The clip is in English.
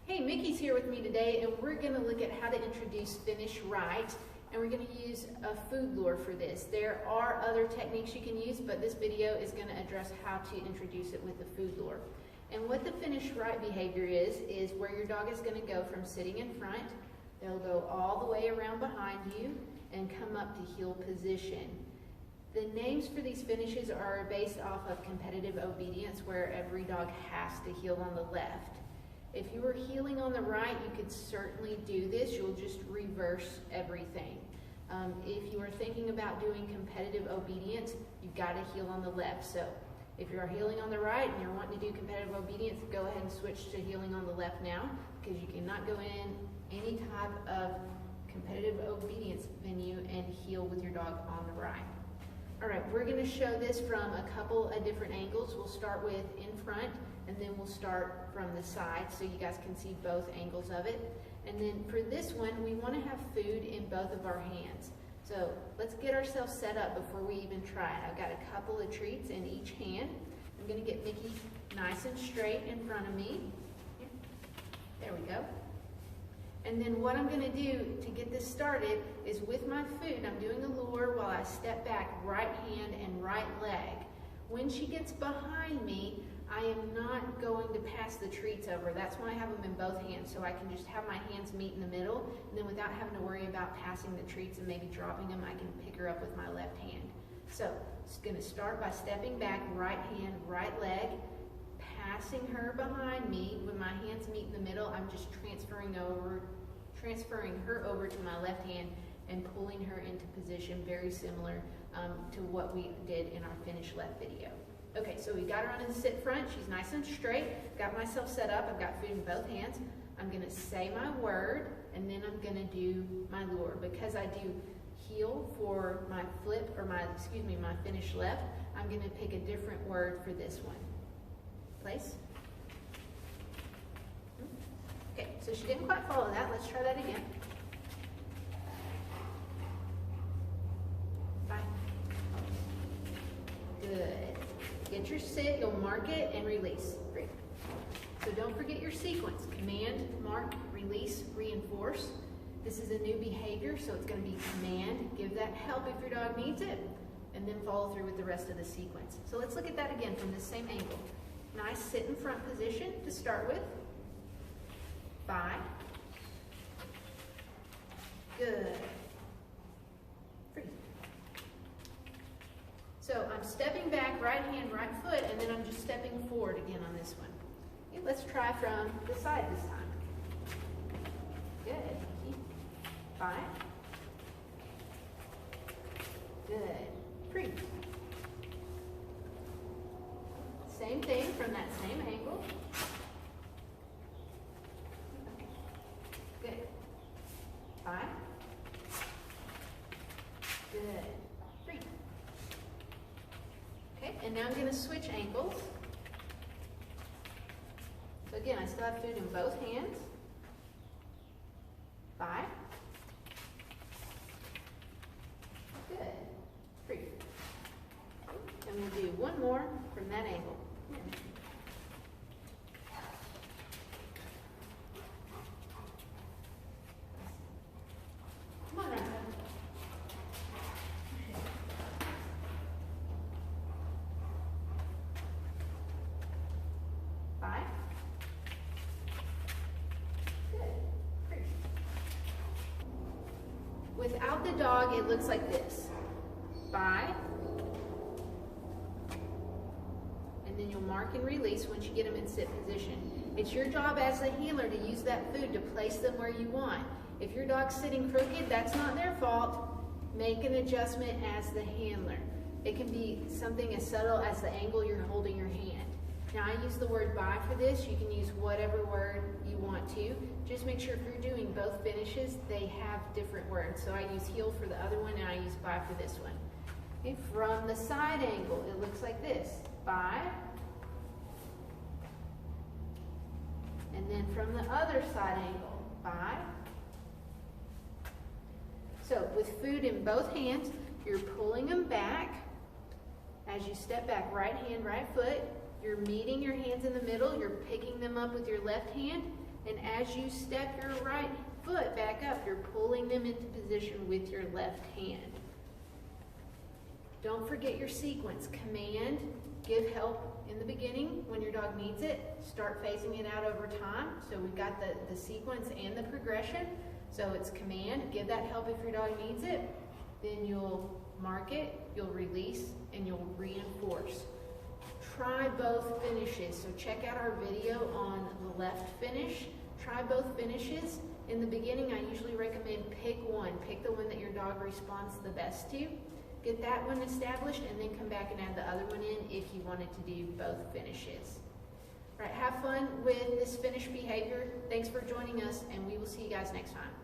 Hey, Mickey's here with me today, and we're going to look at how to introduce finish right, and we're going to use a food lure for this. There are other techniques you can use, but this video is going to address how to introduce it with the food lure. And what the finish right behavior is where your dog is going to go from sitting in front, they'll go all the way around behind you and come up to heel position. The names for these finishes are based off of competitive obedience, where every dog has to heel on the left. If you were heeling on the right, you could certainly do this. You'll just reverse everything. If you are thinking about doing competitive obedience, you've got to heel on the left. So if you're heeling on the right and you're wanting to do competitive obedience, go ahead and switch to heeling on the left now, because you cannot go in any type of competitive obedience venue and heel with your dog on the right. All right, we're going to show this from a couple of different angles. We'll start with in front, and then we'll start from the side so you guys can see both angles of it. And then for this one, we want to have food in both of our hands. So let's get ourselves set up before we even try it. I've got a couple of treats in each hand. I'm going to get Mickey nice and straight in front of me. There we go. And then what I'm going to do to get this started is with my food, I'm doing a lure while I step back right hand and right leg. When she gets behind me, I am not going to pass the treats over. That's why I have them in both hands, so I can just have my hands meet in the middle, and then without having to worry about passing the treats and maybe dropping them, I can pick her up with my left hand. So it's going to start by stepping back, right hand, right leg, passing her behind me. When my hands meet in the middle, I'm just transferring her over to my left hand and pulling her into position, very similar to what we did in our finish left video. Okay, so we got her on in the sit front. She's nice and straight. Got myself set up. I've got food in both hands. I'm going to say my word, and then I'm going to do my lure. Because I do heel for my flip, or my finish left, I'm going to pick a different word for this one. Place. Okay, so she didn't quite follow that. Let's try that again. Bye. Good. Get your sit, you'll mark it and release. Great. So don't forget your sequence. Command, mark, release, reinforce. This is a new behavior, so it's going to be command, give that help if your dog needs it, and then follow through with the rest of the sequence. So let's look at that again from the same angle. Nice sit in front position to start with. Bye. Good. Free. So I'm stepping back, right hand, right foot, and then I'm just stepping forward again on this one. Okay, let's try from the side this time. Good. Keep. Bye. Good. Free. Same thing from that same angle. Good. Bye. Good. Free. Okay, and now I'm going to switch ankles. So again, I still have food in both hands. Bye. Good. Free. And we'll do one more from that angle. Come on, Rhonda. Bye. Good. Great. Without the dog, it looks like this. Bye. And then you'll mark and release once you get them in sit position. It's your job as a healer to use that food to place them where you want. If your dog's sitting crooked, that's not their fault. Make an adjustment as the handler. It can be something as subtle as the angle you're holding your hand. Now I use the word bye for this. You can use whatever word you want to. Just make sure if you're doing both finishes, they have different words. So I use heel for the other one, and I use bye for this one. Okay, from the side angle, it looks like this. Bye. And then from the other side angle, bye. So with food in both hands, you're pulling them back. As you step back, right hand, right foot, you're meeting your hands in the middle, you're picking them up with your left hand, And as you step your right foot back up, you're pulling them into position with your left hand. Don't forget your sequence. Command, give help in the beginning when your dog needs it. Start phasing it out over time. So we've got the sequence and the progression. So it's command, give that help if your dog needs it. Then you'll mark it, you'll release, and you'll reinforce. Try both finishes. So check out our video on the left finish. Try both finishes. In the beginning, I usually recommend pick one. Pick the one that your dog responds the best to. Get that one established, and then come back and add the other one in if you wanted to do both finishes. All right, have fun with this finish behavior. Thanks for joining us, and we will see you guys next time.